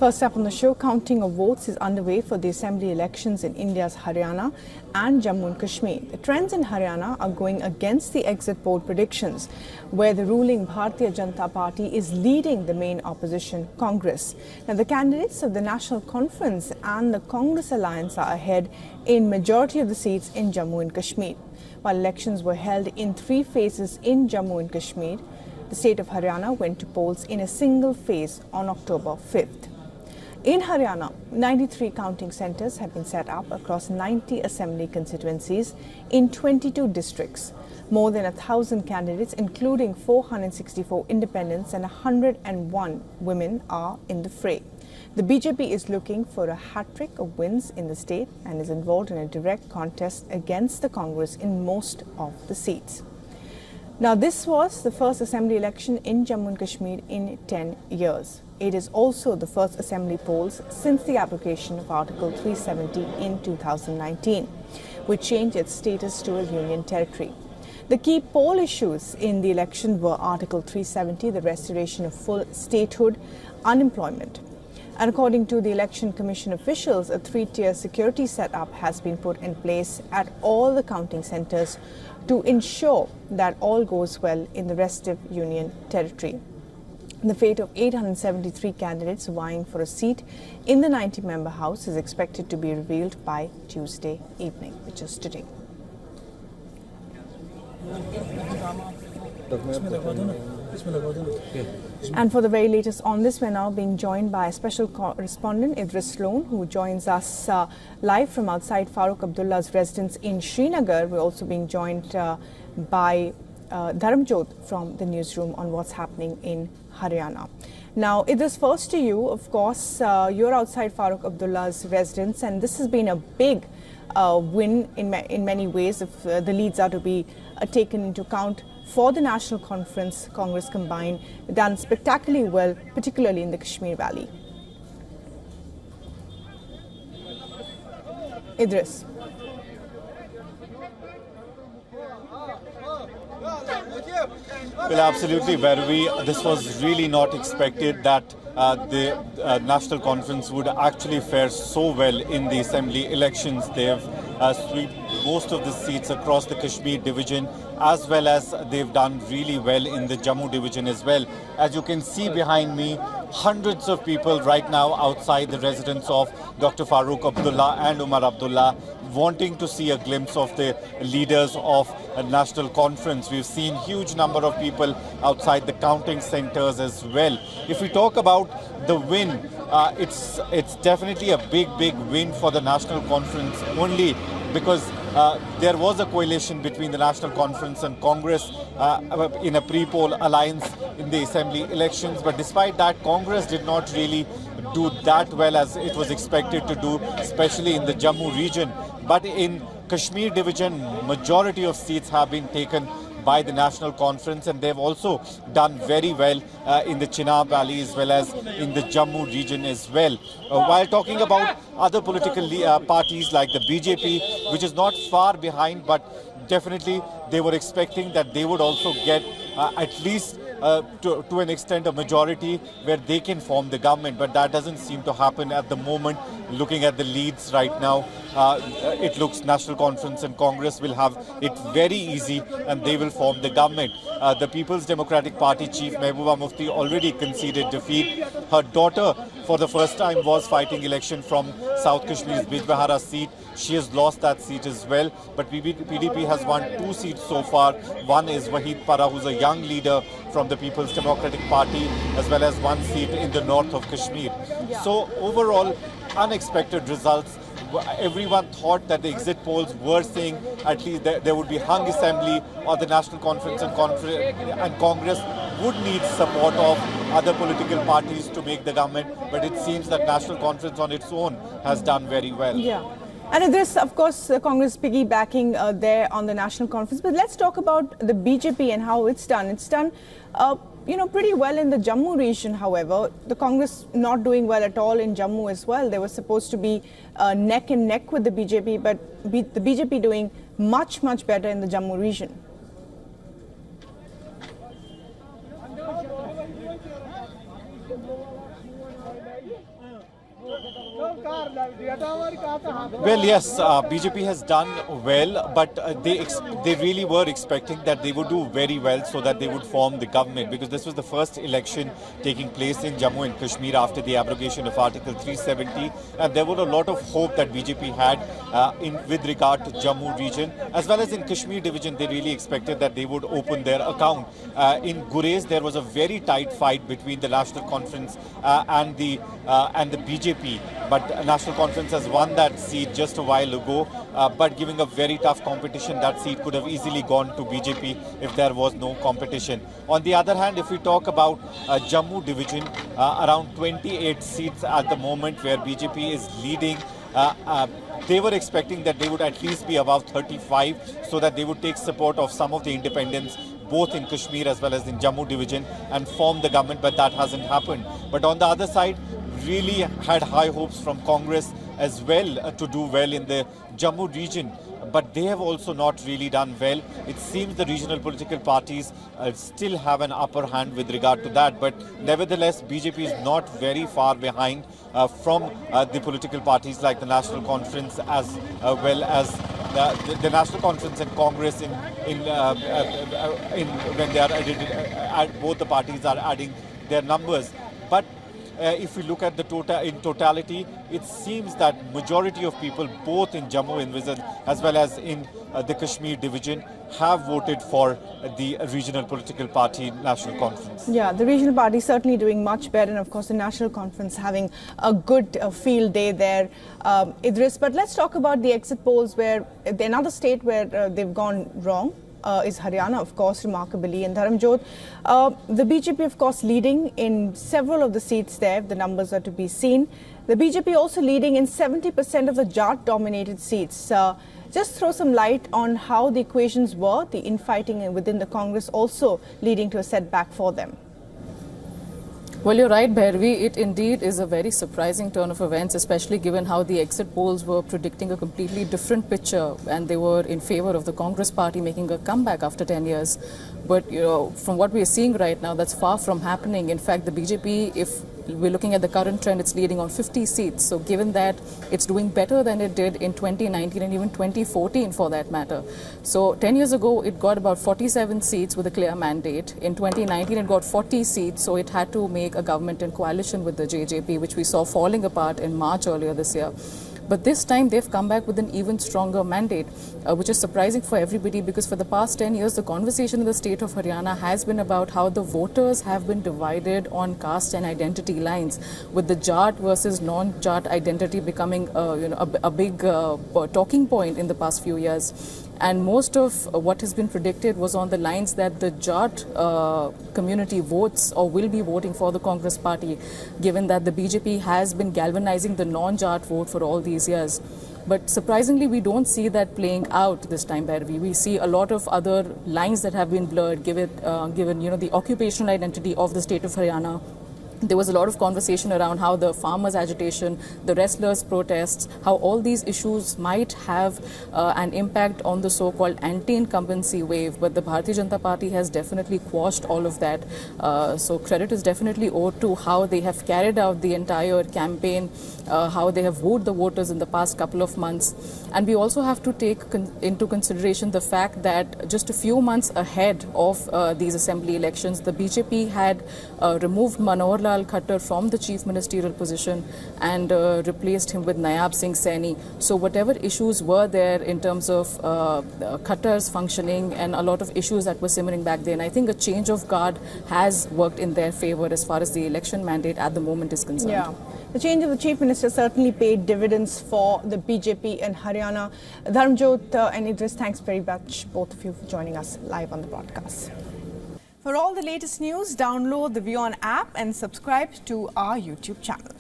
First up on the show, counting of votes is underway for the assembly elections in India's Haryana and Jammu and Kashmir. The trends in Haryana are going against the exit poll predictions, where the ruling Bharatiya Janata Party is leading the main opposition, Congress. Now, the candidates of the National Conference and the Congress alliance are ahead in majority of the seats in Jammu and Kashmir. While elections were held in 3 phases in Jammu and Kashmir, the state of Haryana went to polls in a single phase on October 5th. In Haryana, 93 counting centres have been set up across 90 assembly constituencies in 22 districts. More than 1,000 candidates, including 464 independents and 101 women, are in the fray. The BJP is looking for a hat-trick of wins in the state and is involved in a direct contest against the Congress in most of the seats. Now, this was the first assembly election in Jammu and Kashmir in 10 years. It is also the first assembly polls since the application of Article 370 in 2019, which changed its status to a union territory. The key poll issues in the election were Article 370, the restoration of full statehood, unemployment. And according to the Election Commission officials, a 3-tier security setup has been put in place at all the counting centres to ensure that all goes well in the restive union territory. The fate of 873 candidates vying for a seat in the 90-member House is expected to be revealed by Tuesday evening, which is today. And for the very latest on this, we're now being joined by a special correspondent, Idris Sloan, who joins us live from outside Farooq Abdullah's residence in Srinagar. We're also being joined by Dharamjot from the newsroom on what's happening in Haryana. Now, Idris, first to you, of course, you're outside Farooq Abdullah's residence, and this has been a big win in many ways if the leads are to be taken into account for the National Conference, Congress combined, done spectacularly well, particularly in the Kashmir Valley. Idris. Well, absolutely, Bhairavi. This was really not expected that the National Conference would actually fare so well in the assembly elections. They have swept most of the seats across the Kashmir division, as well as they've done really well in the Jammu division as well. As you can see behind me, hundreds of people right now outside the residence of Dr. Farooq Abdullah and Umar Abdullah, wanting to see a glimpse of the leaders of a National Conference. We've seen huge number of people outside the counting centers as well. If we talk about the win, it's definitely a big win for the National Conference, only because there was a coalition between the National Conference and Congress in a pre-poll alliance in the assembly elections. But despite that, Congress did not really do that well as it was expected to do, especially in the Jammu region. But in Kashmir division, majority of seats have been taken by the National Conference, and they've also done very well in the Chenab Valley as well as in the Jammu region as well. While talking about other political parties like the BJP, which is not far behind, but definitely they were expecting that they would also get at least to an extent a majority where they can form the government, but that doesn't seem to happen at the moment. Looking at the leads right now, it looks National Conference and Congress will have it very easy and they will form the government. The People's Democratic Party chief Mehbooba Mufti already conceded defeat. Her daughter for the first time was fighting election from South Kashmir's Bijbehara seat. She has lost that seat as well, but PDP has won 2 seats so far. One is Wahid Para, who's a young leader from the People's Democratic Party, as well as 1 seat in the north of Kashmir. So overall, unexpected results. Everyone thought that the exit polls were saying at least there would be hung assembly, or the National Conference and Congress would need support of other political parties to make the government. But it seems that National Conference on its own has done very well. Yeah. And this, of course, Congress piggybacking there on the National Conference. But let's talk about the BJP and how it's done. It's done, pretty well in the Jammu region. However, the Congress not doing well at all in Jammu as well. They were supposed to be neck and neck with the BJP, but the BJP doing much better in the Jammu region. Well, yes, BJP has done well, but they really were expecting that they would do very well so that they would form the government, because this was the first election taking place in Jammu and Kashmir after the abrogation of Article 370, and there were a lot of hope that BJP had with regard to Jammu region as well as in Kashmir division. They really expected that they would open their account. In Gurez, there was a very tight fight between the National Conference and the BJP, but National Conference has won that seat just a while ago, but giving a very tough competition. That seat could have easily gone to BJP if there was no competition. On the other hand, if we talk about Jammu division, around 28 seats at the moment where BJP is leading. They were expecting that they would at least be above 35 so that they would take support of some of the independents both in Kashmir as well as in Jammu division and form the government, but that hasn't happened. But on the other side, really had high hopes from Congress as well to do well in the Jammu region, but they have also not really done well. It seems the regional political parties still have an upper hand with regard to that, but nevertheless BJP is not very far behind from the political parties like the National Conference as well as the National Conference and Congress in when they are added, both the parties are adding their numbers. But if we look at the totality, it seems that majority of people both in Jammu and as well as in the Kashmir division have voted for the regional political party National Conference. Yeah, the regional party is certainly doing much better, and of course the National Conference having a good field day there, Idris. But let's talk about the exit polls, where another state where they've gone wrong is Haryana, of course, remarkably. And Dharamjot, the BJP, of course, leading in several of the seats there. The numbers are to be seen. The BJP also leading in 70% of the Jat-dominated seats. Just throw some light on how the equations were, the infighting within the Congress also leading to a setback for them. Well, you're right, Bhairavi. It indeed is a very surprising turn of events, especially given how the exit polls were predicting a completely different picture, and they were in favor of the Congress party making a comeback after 10 years. But, you know, from what we are seeing right now, that's far from happening. In fact, the BJP, if we're looking at the current trend, it's leading on 50 seats. So given that it's doing better than it did in 2019 and even 2014 for that matter. So 10 years ago, it got about 47 seats with a clear mandate. In 2019, it got 40 seats. So it had to make a government in coalition with the JJP, which we saw falling apart in March earlier this year. But this time they've come back with an even stronger mandate, which is surprising for everybody, because for the past 10 years, the conversation in the state of Haryana has been about how the voters have been divided on caste and identity lines, with the Jat versus non-Jat identity becoming a big talking point in the past few years. And most of what has been predicted was on the lines that the Jat community votes or will be voting for the Congress party, given that the BJP has been galvanizing the non-Jat vote for all these years. But surprisingly, we don't see that playing out this time, Bhairavi. We see a lot of other lines that have been blurred, given the occupational identity of the state of Haryana. There was a lot of conversation around how the farmers' agitation, the wrestlers' protests, how all these issues might have an impact on the so-called anti-incumbency wave. But the Bharatiya Janata Party has definitely quashed all of that. So credit is definitely owed to how they have carried out the entire campaign, how they have wooed the voters in the past couple of months. And we also have to take into consideration the fact that just a few months ahead of these assembly elections, the BJP had removed Manohar Lal Khattar from the chief ministerial position and replaced him with Nayab Singh Saini. So whatever issues were there in terms of Khattar's functioning and a lot of issues that were simmering back then, I think a change of guard has worked in their favor as far as the election mandate at the moment is concerned. Yeah. The change of the chief minister certainly paid dividends for the BJP in Haryana. Dharamjot and Idris, thanks very much, both of you, for joining us live on the broadcast. For all the latest news, download the WION app and subscribe to our YouTube channel.